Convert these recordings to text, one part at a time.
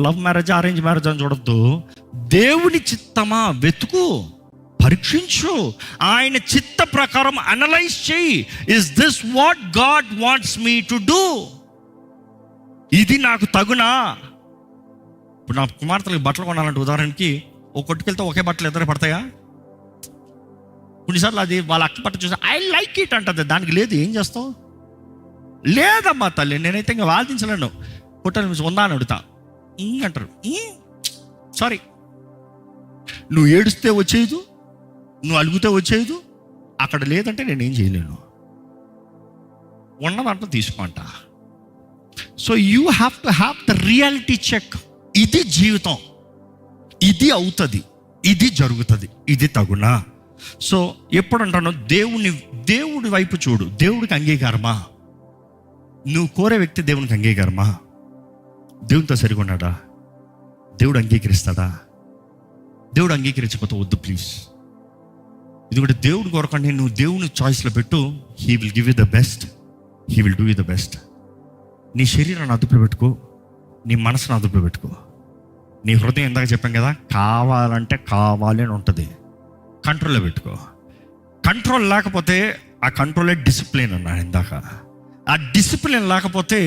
Love marriage, arrange marriage అని చూడొద్దు. దేవుని చిత్తమా వెతుకు, పరీక్షించు, ఆయన చిత్త ప్రకారం అనలైజ్ చేయి. Is this what God wants me to do? ఇది నాకు తగునా? ఇప్పుడు నా కుమార్తెలకు బట్టలు కొనాలంటే ఉదాహరణకి ఒక కొట్టుకెళ్తే ఒకే బట్టలు ఎదురు పడతాయా? కొన్నిసార్లు అది వాళ్ళ అక్క బట్ట చూసి ఐ లైక్ ఇట్ అంటుంది, దానికి లేదు, ఏం చేస్తావు? లేదమ్మా తల్లి, నేనైతే ఇంకా వాదించలేను. హోటల్ నుంచి ఉందా అని అడుగుతా, అంటారు. సారీ, నువ్వు ఏడుస్తే వచ్చేది, నువ్వు అలుగుతే వచ్చేది, అక్కడ లేదంటే నేనేం చేయలేను. ఉన్నదంటే తీసుకుంట. So you have to have the reality check. ఇది జీవితం, ఇది అవుతుంది, ఇది జరుగుతుంది, ఇది తగునా? సో ఎప్పుడు అంటాను, దేవుడి వైపు చూడు. దేవుడికి అంగీకారమా? నువ్వు కోరే వ్యక్తి దేవునికి అంగీకారమా? దేవునితో సరిగా ఉన్నాడా? దేవుడు అంగీకరిస్తాడా? దేవుడు అంగీకరించకపోతే వద్దు ప్లీజ్. ఎందుకంటే దేవుడి కొరకండి నువ్వు దేవుని చాయిస్లో పెట్టు. He will give you the best, he will do you the best. నీ శరీరాన్ని అదుపులో పెట్టుకో, నీ మనసును అదుపులో పెట్టుకో. నీ హృదయం ఇందాక చెప్పాం కదా, కావాలంటే కావాలి అని ఉంటుంది, కంట్రోల్లో పెట్టుకో. కంట్రోల్ లేకపోతే ఆ కంట్రోలే డిసిప్లిన్ అన్నాడు ఇందాక. ఆ డిసిప్లిన్ లేకపోతే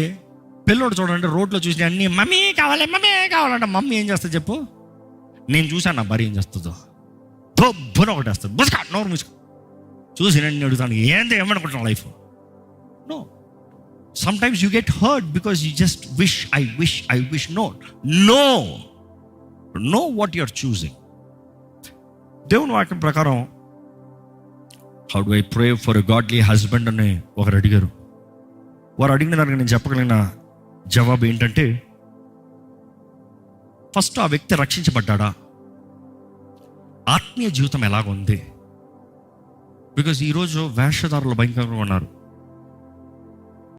పిల్లోడు చూడండి, రోడ్లో చూసి అన్నీ మమ్మీ కావాలంటే మమ్మీ ఏం చేస్తుంది చెప్పు? నేను చూశాను నా భార్య ఏం చేస్తుందో, దొబ్బున ఒకటి వేస్తుంది, బుసుకా నోరు మూసుకో. చూసి నేను అడుగుతాను, ఏమనుకుంటున్నాను life? No, sometimes you get hurt because you just wish I wish. Know what you are choosing. దేవుని వాక్యం ప్రకారం how do I pray for a godly husband అని ఒకరు అడిగారు. వారు అడిగిన దానికి నేను చెప్పగలిగిన జవాబు ఏంటంటే, ఫస్ట్ ఆ వ్యక్తి రక్షించబడ్డా, ఆత్మీయ జీవితం ఎలాగుంది? బికాజ్ ఈరోజు వేషధారులు భయంకరంగా ఉన్నారు.